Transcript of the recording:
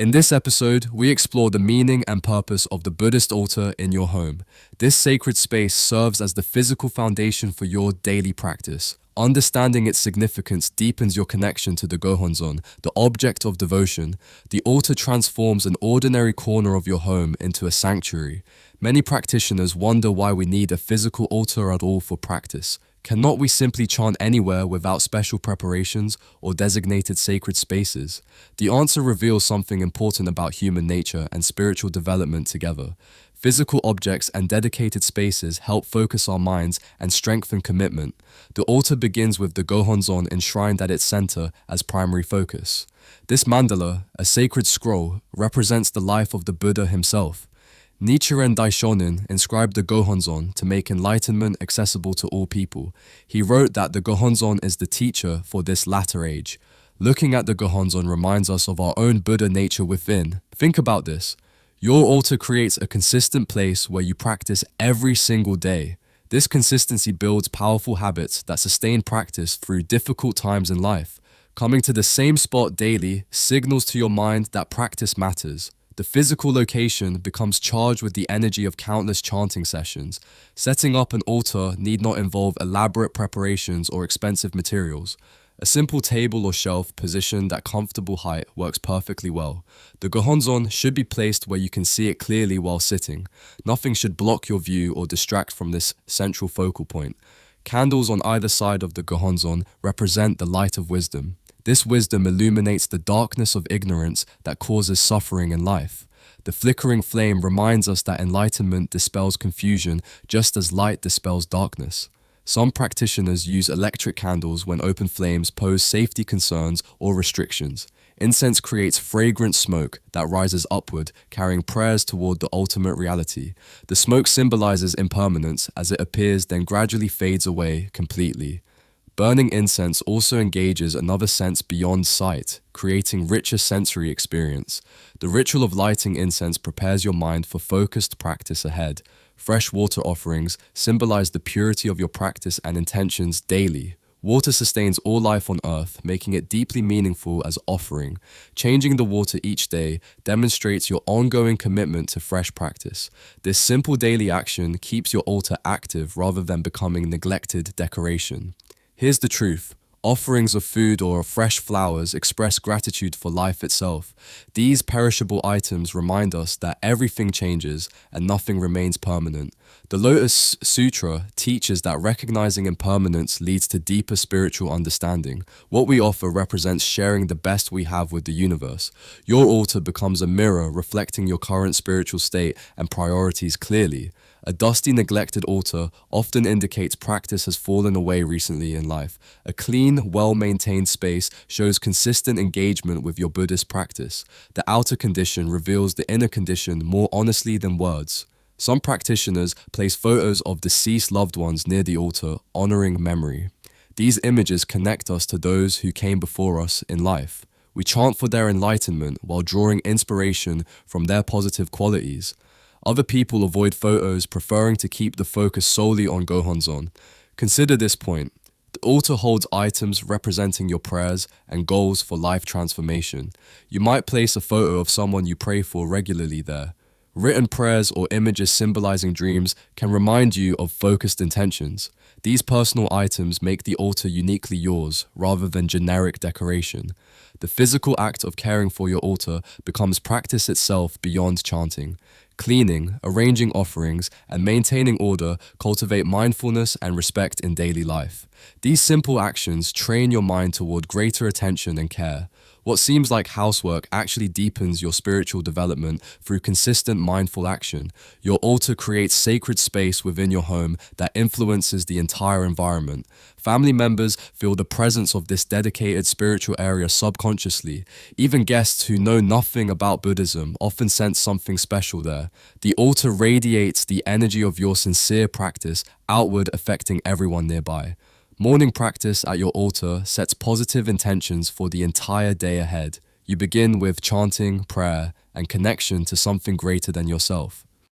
In this episode, we explore the meaning and purpose of the Buddhist altar in your home. This sacred space serves as the physical foundation for your daily practice. Understanding its significance deepens your connection to the Gohonzon, the object of devotion. The altar transforms an ordinary corner of your home into a sanctuary. Many practitioners wonder why we need a physical altar at all for practice. Cannot we simply chant anywhere without special preparations or designated sacred spaces? The answer reveals something important about human nature and spiritual development together. Physical objects and dedicated spaces help focus our minds and strengthen commitment. The altar begins with the Gohonzon enshrined at its center as primary focus. This mandala, a sacred scroll, represents the life of the Buddha himself. Nichiren Daishonin inscribed the Gohonzon to make enlightenment accessible to all people. He wrote that the Gohonzon is the teacher for this latter age. Looking at the Gohonzon reminds us of our own Buddha nature within. Think about this. Your altar creates a consistent place where you practice every single day. This consistency builds powerful habits that sustain practice through difficult times in life. Coming to the same spot daily signals to your mind that practice matters. The physical location becomes charged with the energy of countless chanting sessions. Setting up an altar need not involve elaborate preparations or expensive materials. A simple table or shelf positioned at comfortable height works perfectly well. The Gohonzon should be placed where you can see it clearly while sitting. Nothing should block your view or distract from this central focal point. Candles on either side of the Gohonzon represent the light of wisdom. This wisdom illuminates the darkness of ignorance that causes suffering in life. The flickering flame reminds us that enlightenment dispels confusion just as light dispels darkness. Some practitioners use electric candles when open flames pose safety concerns or restrictions. Incense creates fragrant smoke that rises upward, carrying prayers toward the ultimate reality. The smoke symbolizes impermanence as it appears then gradually fades away completely. Burning incense also engages another sense beyond sight, creating richer sensory experience. The ritual of lighting incense prepares your mind for focused practice ahead. Fresh water offerings symbolize the purity of your practice and intentions daily. Water sustains all life on earth, making it deeply meaningful as offering. Changing the water each day demonstrates your ongoing commitment to fresh practice. This simple daily action keeps your altar active rather than becoming neglected decoration. Here's the truth. Offerings of food or fresh flowers express gratitude for life itself. These perishable items remind us that everything changes and nothing remains permanent. The Lotus Sutra teaches that recognizing impermanence leads to deeper spiritual understanding. What we offer represents sharing the best we have with the universe. Your altar becomes a mirror reflecting your current spiritual state and priorities clearly. A dusty, neglected altar often indicates practice has fallen away recently in life. A clean, well-maintained space shows consistent engagement with your Buddhist practice. The outer condition reveals the inner condition more honestly than words. Some practitioners place photos of deceased loved ones near the altar, honoring memory. These images connect us to those who came before us in life. We chant for their enlightenment while drawing inspiration from their positive qualities. Other people avoid photos, preferring to keep the focus solely on Gohonzon. Consider this point. The altar holds items representing your prayers and goals for life transformation. You might place a photo of someone you pray for regularly there. Written prayers or images symbolizing dreams can remind you of focused intentions. These personal items make the altar uniquely yours rather than generic decoration. The physical act of caring for your altar becomes practice itself beyond chanting. Cleaning, arranging offerings, and maintaining order cultivate mindfulness and respect in daily life. These simple actions train your mind toward greater attention and care. What seems like housework actually deepens your spiritual development through consistent mindful action. Your altar creates sacred space within your home that influences the entire environment. Family members feel the presence of this dedicated spiritual area subconsciously. Even guests who know nothing about Buddhism often sense something special there. The altar radiates the energy of your sincere practice outward, affecting everyone nearby. Morning practice at your altar sets positive intentions for the entire day ahead. You begin with chanting, prayer, and connection to something greater than yourself.